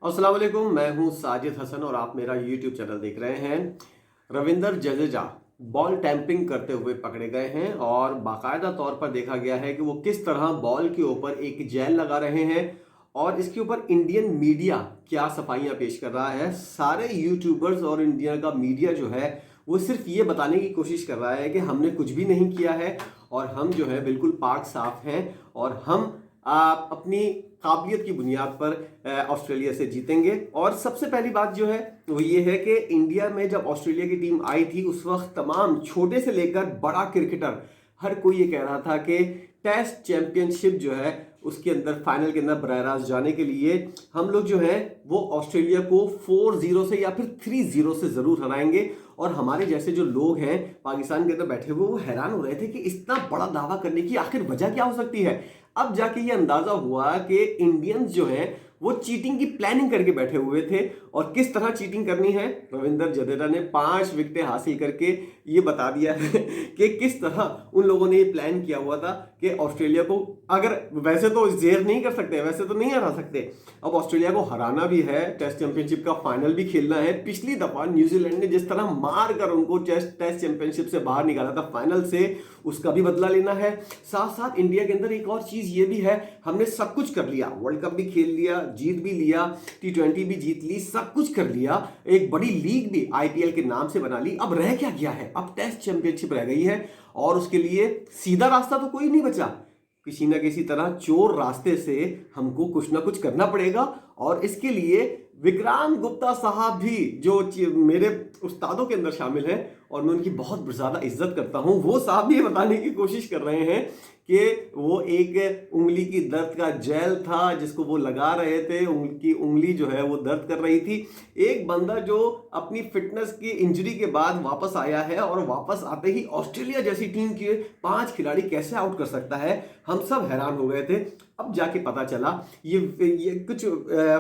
अस्सलाम वालेकुम, मैं हूं साजिद हसन और आप मेरा यूट्यूब चैनल देख रहे हैं। रविंदर जडेजा बॉल टैंपरिंग करते हुए पकड़े गए हैं और बाकायदा तौर पर देखा गया है कि वो किस तरह बॉल के ऊपर एक जेल लगा रहे हैं और इसके ऊपर इंडियन मीडिया क्या सफाइयां पेश कर रहा है। सारे यूट्यूबर्स और इंडिया का मीडिया जो है वो सिर्फ ये बताने की कोशिश कर रहा है कि हमने कुछ भी नहीं किया है और हम जो है बिल्कुल पाक साफ हैं और हम अपनी काबिलियत की बुनियाद पर ऑस्ट्रेलिया से जीतेंगे। और सबसे पहली बात जो है वो ये है कि इंडिया में जब ऑस्ट्रेलिया की टीम आई थी उस वक्त तमाम छोटे से लेकर बड़ा क्रिकेटर हर कोई ये कह रहा था कि टेस्ट चैंपियनशिप जो है उसके अंदर फाइनल के अंदर बरह रास्त जाने के लिए हम लोग जो है वो ऑस्ट्रेलिया को 4-0 से या फिर 3-0 से जरूर हराएंगे। और हमारे जैसे जो लोग हैं पाकिस्तान के अंदर बैठे हुए वो हैरान हो रहे थे कि इतना बड़ा दावा करने की आखिर वजह क्या हो सकती है। अब जाके ये अंदाजा हुआ कि इंडियंस जो हैं वो चीटिंग की प्लानिंग करके बैठे हुए थे। और किस तरह चीटिंग करनी है रविंदर जडेजा ने 5 विकेटें हासिल करके ये बता दिया है कि किस तरह उन लोगों ने ये प्लान किया हुआ था कि ऑस्ट्रेलिया को अगर वैसे तो जेर नहीं कर सकते, वैसे तो नहीं हरा सकते, अब ऑस्ट्रेलिया को हराना भी है, टेस्ट चैंपियनशिप का फाइनल भी खेलना है। पिछली दफा न्यूजीलैंड ने जिस तरह मार कर उनको टेस्ट चैंपियनशिप से बाहर निकाला था फाइनल से, उसका भी बदला लेना है। साथ साथ इंडिया के अंदर एक और चीज ये भी है, हमने सब कुछ कर लिया, वर्ल्ड कप भी खेल लिया, जीत भी लिया, T20 भी जीत ली, सब कुछ कर लिया, एक बड़ी लीग भी IPL के नाम से बना ली। अब रह क्या गया है, अब टेस्ट चैंपियनशिप रह गई है और उसके लिए सीधा रास्ता तो कोई नहीं बचा। किसी ना किसी तरह चोर रास्ते से हमको कुछ ना कुछ करना पड़ेगा। और इसके लिए विक्रांत गुप्ता साहब भी जो मेरे उस्तादों के अंदर शामिल हैं और मैं उनकी बहुत ज़्यादा इज्जत करता हूं, वो साहब भी ये बताने की कोशिश कर रहे हैं कि वो एक उंगली की दर्द का जेल था जिसको वो लगा रहे थे, उनकी उंगली जो है वो दर्द कर रही थी। एक बंदा जो अपनी फिटनेस की इंजरी के बाद वापस आया है और वापस आते ही ऑस्ट्रेलिया जैसी टीम के 5 खिलाड़ी कैसे आउट कर सकता है, हम सब हैरान हो गए थे। अब जाके पता चला ये कुछ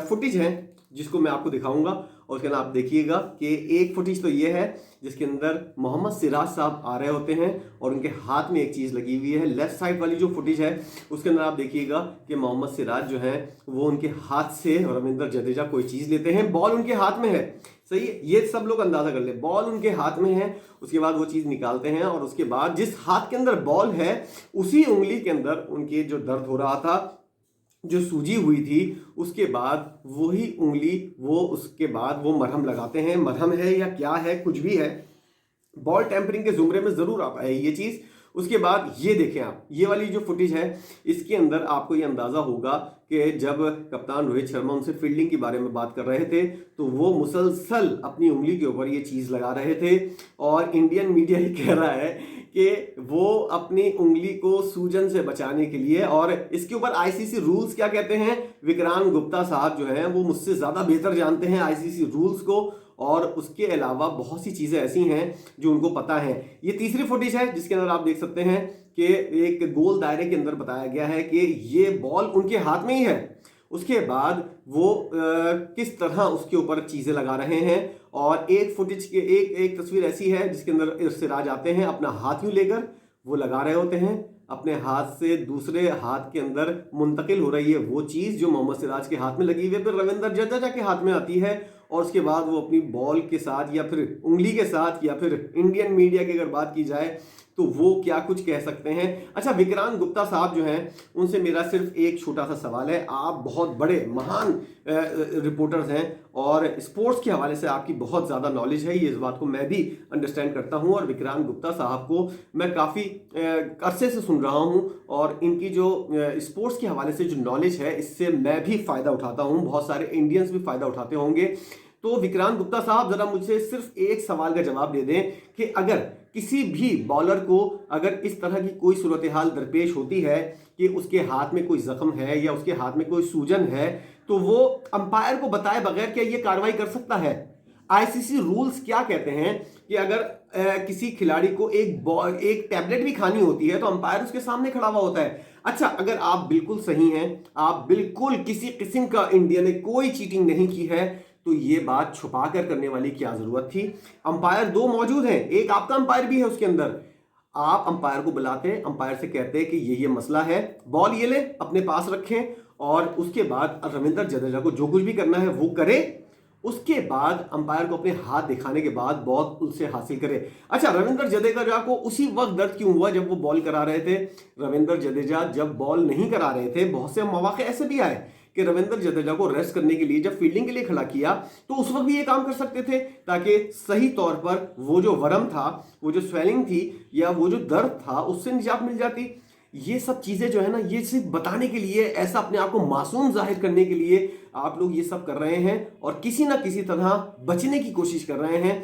फुटेज है जिसको मैं आपको दिखाऊंगा और उसके अंदर आप देखिएगा कि एक फुटेज तो ये है जिसके अंदर मोहम्मद सिराज साहब आ रहे होते हैं और उनके हाथ में एक चीज़ लगी हुई है। लेफ्ट साइड वाली जो फुटेज है उसके अंदर आप देखिएगा कि मोहम्मद सिराज जो है वो उनके हाथ से रविंदर जडेजा कोई चीज़ लेते हैं, बॉल उनके हाथ में है। सही है, ये सब लोग अंदाजा कर ले, बॉल उनके हाथ में है, उसके बाद वो चीज़ निकालते हैं और उसके बाद जिस हाथ के अंदर बॉल है उसी उंगली के अंदर उनके जो दर्द हो रहा था, जो सूजी हुई थी, उसके बाद वही उंगली उसके बाद वो मरहम लगाते हैं। मरहम है या क्या है, कुछ भी है, बॉल टेम्परिंग के जुमरे में जरूर आता है ये चीज। उसके बाद ये देखें आप, ये वाली जो फुटेज है इसके अंदर आपको ये अंदाजा होगा कि जब कप्तान रोहित शर्मा उनसे फील्डिंग के बारे में बात कर रहे थे तो वो मुसलसल अपनी उंगली के ऊपर ये चीज लगा रहे थे और इंडियन मीडिया ही कह रहा है कि वो अपनी उंगली को सूजन से बचाने के लिए, और इसके ऊपर ICC रूल्स क्या कहते हैं, विक्रांत गुप्ता साहब जो हैं वो मुझसे ज़्यादा बेहतर जानते हैं ICC रूल्स को, और उसके अलावा बहुत सी चीज़ें ऐसी हैं जो उनको पता है। ये तीसरी फुटेज है जिसके अंदर आप देख सकते हैं कि एक गोल दायरे के अंदर बताया गया है कि ये बॉल उनके हाथ में ही है। उसके बाद वो किस तरह उसके ऊपर चीज़ें लगा रहे हैं। और एक फुटेज के एक तस्वीर ऐसी है जिसके अंदर सिराज आते हैं, अपना हाथ यूं लेकर वो लगा रहे होते हैं, अपने हाथ से दूसरे हाथ के अंदर मुंतकिल हो रही है वो चीज़ जो मोहम्मद सिराज के हाथ में लगी हुई है, फिर रविंदर जडेजा के हाथ में आती है और उसके बाद वो अपनी बॉल के साथ या फिर उंगली के साथ, या फिर इंडियन मीडिया की अगर बात की जाए तो वो क्या कुछ कह सकते हैं। अच्छा, विक्रांत गुप्ता साहब जो हैं उनसे मेरा सिर्फ एक छोटा सा सवाल है, आप बहुत बड़े महान रिपोर्टर्स हैं और स्पोर्ट्स के हवाले से आपकी बहुत ज़्यादा नॉलेज है, ये इस बात को मैं भी अंडरस्टैंड करता हूं और विक्रांत गुप्ता साहब को मैं काफ़ी अरसे से सुन रहा हूं और इनकी जो स्पोर्ट्स के हवाले से जो नॉलेज है इससे मैं भी फ़ायदा उठाता हूं, बहुत सारे इंडियंस भी फ़ायदा उठाते होंगे। तो विक्रांत गुप्ता साहब जरा मुझे सिर्फ एक सवाल का जवाब दे दें कि अगर किसी भी बॉलर को अगर इस तरह की कोई सूरत हाल दरपेश होती है कि उसके हाथ में कोई जख्म है या उसके हाथ में कोई सूजन है तो वो अंपायर को बताए बगैर क्या ये कार्रवाई कर सकता है? ICC रूल्स क्या कहते हैं कि अगर किसी खिलाड़ी को एक टैबलेट भी खानी होती है तो अंपायर उसके सामने खड़ा हुआ होता है। अच्छा, अगर आप बिल्कुल सही हैं, आप बिल्कुल किसी किस्म का इंडिया ने कोई चीटिंग नहीं की है, तो ये बात छुपा कर करने वाली क्या जरूरत थी? अंपायर 2 मौजूद हैं, एक आपका अंपायर भी है उसके अंदर। आप अंपायर को बुलाते, अंपायर से कहते कि ये मसला है, बॉल ये ले अपने पास रखें और उसके बाद रविंद्र जडेजा को जो कुछ भी करना है वो करे, उसके बाद अंपायर को अपने हाथ दिखाने के बाद बहुत उससे हासिल करे। अच्छा, रविंद्र जडेजा को उसी वक्त दर्द क्यों हुआ जब वो बॉल करा रहे थे? रविंद्र जडेजा जब बॉल नहीं करा रहे थे, बहुत से मौके ऐसे भी आए कि रविंद्र जडेजा को रेस्ट करने के लिए जब फील्डिंग के लिए खड़ा किया तो उस वक्त भी ये काम कर सकते थे, ताकि सही तौर पर वो जो वरम था, वो जो स्वेलिंग थी या वो जो दर्द था, उससे निजात मिल जाती। ये सब चीजें जो है ना, ये सिर्फ बताने के लिए, ऐसा अपने आप को मासूम जाहिर करने के लिए आप लोग ये सब कर रहे हैं और किसी ना किसी तरह बचने की कोशिश कर रहे हैं।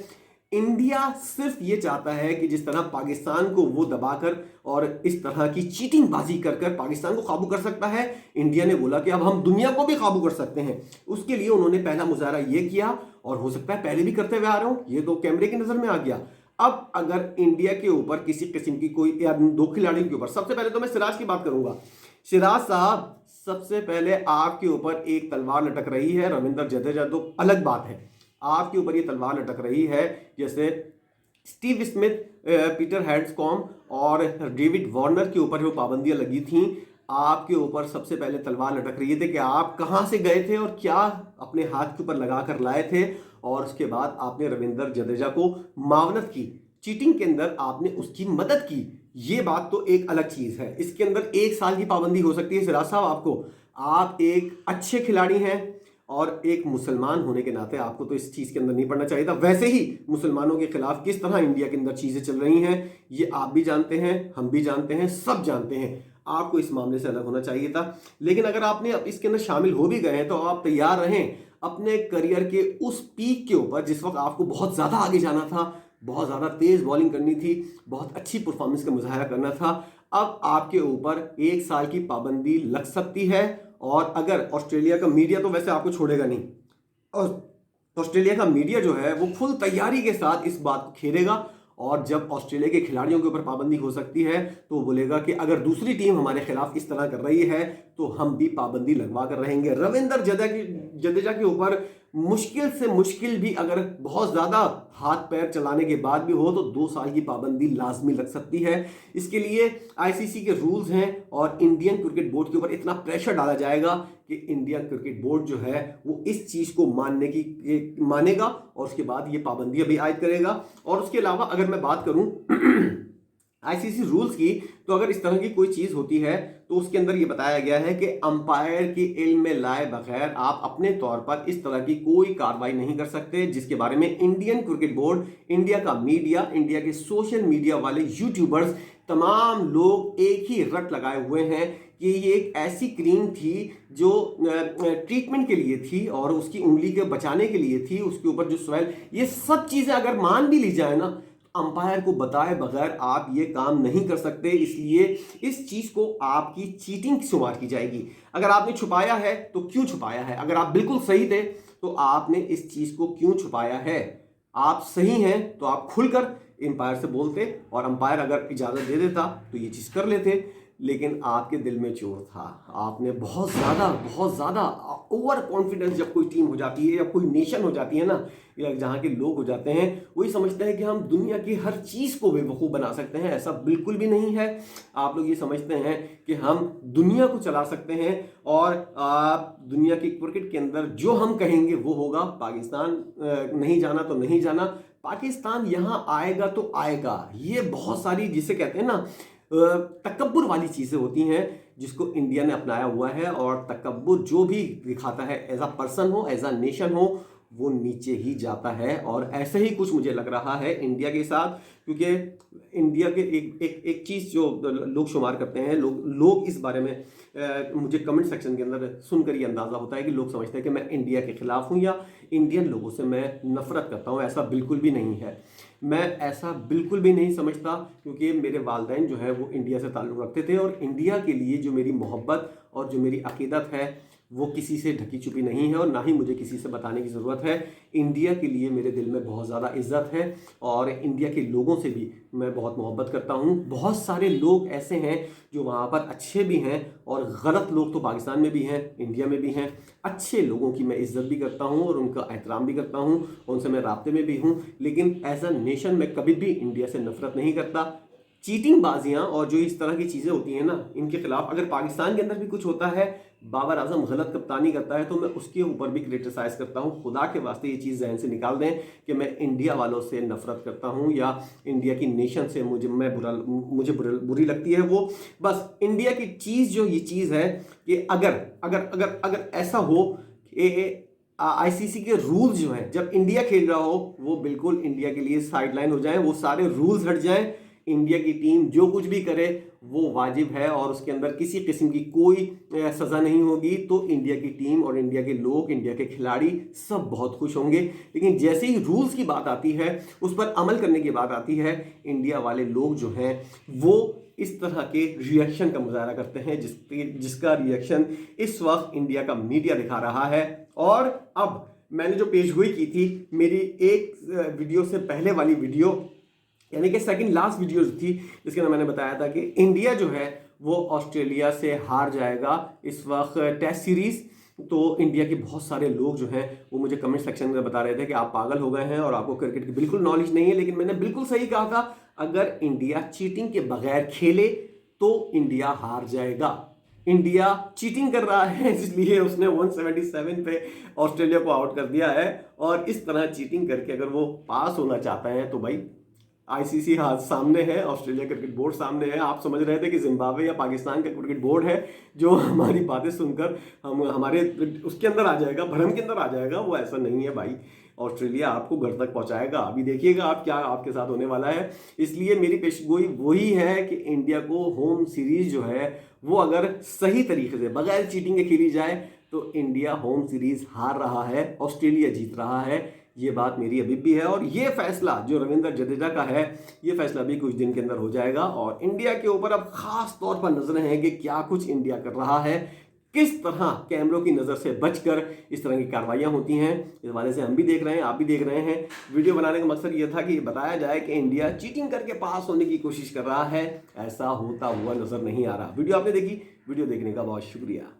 इंडिया सिर्फ ये चाहता है कि जिस तरह पाकिस्तान को वो दबाकर और इस तरह की चीटिंग बाजी कर कर पाकिस्तान को काबू कर सकता है, इंडिया ने बोला कि अब हम दुनिया को भी काबू कर सकते हैं। उसके लिए उन्होंने पहला मुजाहरा ये किया और हो सकता है पहले भी करते हुए आ रहे हो, ये तो कैमरे की नजर में आ गया। अब अगर इंडिया के ऊपर किसी किस्म की कोई या दो खिलाड़ियों के ऊपर, सबसे पहले तो मैं सिराज की बात करूंगा। सिराज साहब, सबसे पहले आपके ऊपर एक तलवार लटक रही है। रविंद्र जडेजा तो अलग बात है, आपके ऊपर ये तलवार लटक रही है जैसे स्टीव स्मिथ, पीटर हैंड्सकॉम्ब और डेविड वार्नर के ऊपर जो पाबंदियां लगी थी, आपके ऊपर सबसे पहले तलवार लटक रही थी कि आप कहां से गए थे और क्या अपने हाथ के ऊपर लगा कर लाए थे। और उसके बाद आपने रविंद्र जडेजा को मावनत की, चीटिंग के अंदर आपने उसकी मदद की। ये बात तो एक अलग चीज है, इसके अंदर 1 साल की पाबंदी हो सकती है। सिराज साहब, आपको, आप एक अच्छे खिलाड़ी हैं और एक मुसलमान होने के नाते आपको तो इस चीज के अंदर नहीं पड़ना चाहिए था। वैसे ही मुसलमानों के खिलाफ किस तरह इंडिया के अंदर चीजें चल रही हैं, ये आप भी जानते हैं, हम भी जानते हैं, सब जानते हैं। आपको इस मामले से अलग होना चाहिए था। लेकिन अगर आपने अब इसके अंदर शामिल हो भी गए हैं तो आप तैयार रहें अपने करियर के उस पीक के ऊपर जिस वक्त आपको बहुत ज्यादा आगे जाना था, बहुत ज्यादा तेज बॉलिंग करनी थी, बहुत अच्छी परफॉर्मेंस का मुजाहरा करना था। अब आपके ऊपर 1 साल की पाबंदी लग सकती है। और अगर ऑस्ट्रेलिया का मीडिया तो वैसे आपको छोड़ेगा नहीं, और ऑस्ट्रेलिया का मीडिया जो है वो फुल तैयारी के साथ इस बात को खेलेगा। और जब ऑस्ट्रेलिया के खिलाड़ियों के ऊपर पाबंदी हो सकती है तो बोलेगा कि अगर दूसरी टीम हमारे खिलाफ इस तरह कर रही है तो हम भी पाबंदी लगवा कर रहेंगे। रविंद्र जडेजा के ऊपर मुश्किल से मुश्किल भी अगर बहुत ज्यादा हाथ पैर चलाने के बाद भी हो तो 2 साल की पाबंदी लाजमी लग सकती है। इसके लिए आईसीसी के रूल्स हैं और इंडियन क्रिकेट बोर्ड के ऊपर इतना प्रेशर डाला जाएगा कि इंडियन क्रिकेट बोर्ड जो है वो इस चीज को मानेगा और उसके बाद ये पाबंदियां भी आयद करेगा। और उसके अलावा अगर मैं बात करूं आईसीसी रूल्स की, तो अगर इस तरह की कोई चीज होती है तो उसके अंदर ये बताया गया है कि अंपायर की इल्म में लाए बगैर आप अपने तौर पर इस तरह की कोई कार्रवाई नहीं कर सकते, जिसके बारे में इंडियन क्रिकेट बोर्ड, इंडिया का मीडिया, इंडिया के सोशल मीडिया वाले यूट्यूबर्स, तमाम लोग एक ही रट लगाए हुए हैं कि ये एक ऐसी क्रीम थी जो ट्रीटमेंट के लिए थी और उसकी उंगली के बचाने के लिए थी, उसके ऊपर जो स्वेल, ये सब चीजें अगर मान भी ली जाए ना, अंपायर को बताए बगैर आप ये काम नहीं कर सकते। इसलिए इस चीज को आपकी चीटिंग शुमार की जाएगी। अगर आपने छुपाया है तो क्यों छुपाया है? अगर आप बिल्कुल सही थे तो आपने इस चीज को क्यों छुपाया है? आप सही हैं तो आप खुलकर अंपायर से बोलते और अंपायर अगर इजाजत दे देता तो ये चीज कर लेते। लेकिन आपके दिल में चोर था, आपने बहुत ज्यादा ओवर कॉन्फिडेंस, जब कोई टीम हो जाती है या कोई नेशन हो जाती है ना, या जहाँ के लोग हो जाते हैं, वही समझते हैं कि हम दुनिया की हर चीज को बेवकूफ बना सकते हैं। ऐसा बिल्कुल भी नहीं है। आप लोग ये समझते हैं कि हम दुनिया को चला सकते हैं और दुनिया की क्रिकेट के अंदर जो हम कहेंगे वो होगा। पाकिस्तान नहीं जाना तो नहीं जाना, पाकिस्तान यहां आएगा तो आएगा। ये बहुत सारी जिसे कहते हैं ना तकब्बुर वाली चीजें होती हैं जिसको इंडिया ने अपनाया हुआ है। और तकब्बुर जो भी दिखाता है एज अ पर्सन हो, एज अ नेशन हो, वो नीचे ही जाता है। और ऐसे ही कुछ मुझे लग रहा है इंडिया के साथ, क्योंकि इंडिया के एक चीज़ जो लोग शुमार करते हैं, लोग इस बारे में मुझे कमेंट सेक्शन के अंदर सुनकर ये अंदाज़ा होता है कि लोग समझते हैं कि मैं इंडिया के खिलाफ हूँ या इंडियन लोगों से मैं नफरत करता हूँ। ऐसा बिल्कुल भी नहीं है, मैं ऐसा बिल्कुल भी नहीं समझता, क्योंकि मेरे वालिदैन जो है वो इंडिया से ताल्लुक़ रखते थे और इंडिया के लिए जो मेरी मोहब्बत और जो मेरी अकीदत है वो किसी से ढकी छुपी नहीं है और ना ही मुझे किसी से बताने की ज़रूरत है। इंडिया के लिए मेरे दिल में बहुत ज़्यादा इज्जत है और इंडिया के लोगों से भी मैं बहुत मोहब्बत करता हूँ। बहुत सारे लोग ऐसे हैं जो वहाँ पर अच्छे भी हैं और गलत लोग तो पाकिस्तान में भी हैं, इंडिया में भी हैं। अच्छे लोगों की मैं इज्जत भी करता हूँ और उनका एहतराम भी करता हूँ, उनसे मैं राब्ते में भी हूँ। लेकिन एज अ नेशन मैं कभी भी इंडिया से नफरत नहीं करता, चीटिंग बाजियां और जो इस तरह की चीज़ें होती हैं ना, इनके खिलाफ अगर पाकिस्तान के अंदर भी कुछ होता है, बाबर आजम गलत कप्तानी करता है, तो मैं उसके ऊपर भी क्रिटिसाइज करता हूं। खुदा के वास्ते ये चीज़ जहन से निकाल दें कि मैं इंडिया वालों से नफरत करता हूं या इंडिया की नेशन से मुझे बुरी लगती है वो। बस इंडिया की चीज़ जो ये चीज़ है कि अगर अगर अगर अगर ऐसा हो कि आईसीसी के रूल्स जो हैं जब इंडिया खेल रहा हो वो बिल्कुल इंडिया के लिए साइडलाइन हो जाएं, वो सारे रूल्स हट जाएं, इंडिया की टीम जो कुछ भी करे वो वाजिब है और उसके अंदर किसी किस्म की कोई सज़ा नहीं होगी, तो इंडिया की टीम और इंडिया के लोग, इंडिया के खिलाड़ी सब बहुत खुश होंगे। लेकिन जैसे ही रूल्स की बात आती है, उस पर अमल करने की बात आती है, इंडिया वाले लोग जो हैं वो इस तरह के रिएक्शन का मुजाहरा करते हैं जिसका रिएक्शन इस वक्त इंडिया का मीडिया दिखा रहा है। और अब मैंने जो पेश गोई की थी मेरी एक वीडियो से पहले वाली वीडियो, यानी कि सेकंड लास्ट वीडियो थी, जिसके अंदर मैंने बताया था कि इंडिया जो है वो ऑस्ट्रेलिया से हार जाएगा इस वक्त टेस्ट सीरीज। तो इंडिया के बहुत सारे लोग जो हैं वो मुझे कमेंट सेक्शन में बता रहे थे कि आप पागल हो गए हैं और आपको क्रिकेट की बिल्कुल नॉलेज नहीं है। लेकिन मैंने बिल्कुल सही कहा था, अगर इंडिया चीटिंग के बगैर खेले तो इंडिया हार जाएगा। इंडिया चीटिंग कर रहा है इसलिए उसने 177 पे ऑस्ट्रेलिया को आउट कर दिया है, और इस तरह चीटिंग करके अगर वो पास होना चाहता है तो भाई आईसीसी हाथ सामने है, ऑस्ट्रेलिया क्रिकेट बोर्ड सामने है। आप समझ रहे थे कि जिम्बाब्वे या पाकिस्तान का क्रिकेट बोर्ड है जो हमारी बातें सुनकर हमारे उसके अंदर आ जाएगा, भ्रम के अंदर आ जाएगा। वो ऐसा नहीं है भाई, ऑस्ट्रेलिया आपको घर तक पहुंचाएगा। अभी देखिएगा आप क्या आपके साथ होने वाला है। इसलिए मेरी पेशगोई वही है कि इंडिया को होम सीरीज जो है वो अगर सही तरीके से बगैर चीटिंग के खेली जाए तो इंडिया होम सीरीज हार रहा है, ऑस्ट्रेलिया जीत रहा है। ये बात मेरी अभी भी है, और ये फैसला जो रविंद्र जडेजा का है ये फैसला भी कुछ दिन के अंदर हो जाएगा। और इंडिया के ऊपर अब खास तौर पर नजरें हैं कि क्या कुछ इंडिया कर रहा है, किस तरह कैमरों की नज़र से बचकर इस तरह की कार्रवाइयां होती हैं। इस हवाले से हम भी देख रहे हैं, आप भी देख रहे हैं। वीडियो बनाने का मकसद ये था कि बताया जाए कि इंडिया चीटिंग करके पास होने की कोशिश कर रहा है, ऐसा होता हुआ नजर नहीं आ रहा। वीडियो आपने देखी, वीडियो देखने का बहुत शुक्रिया।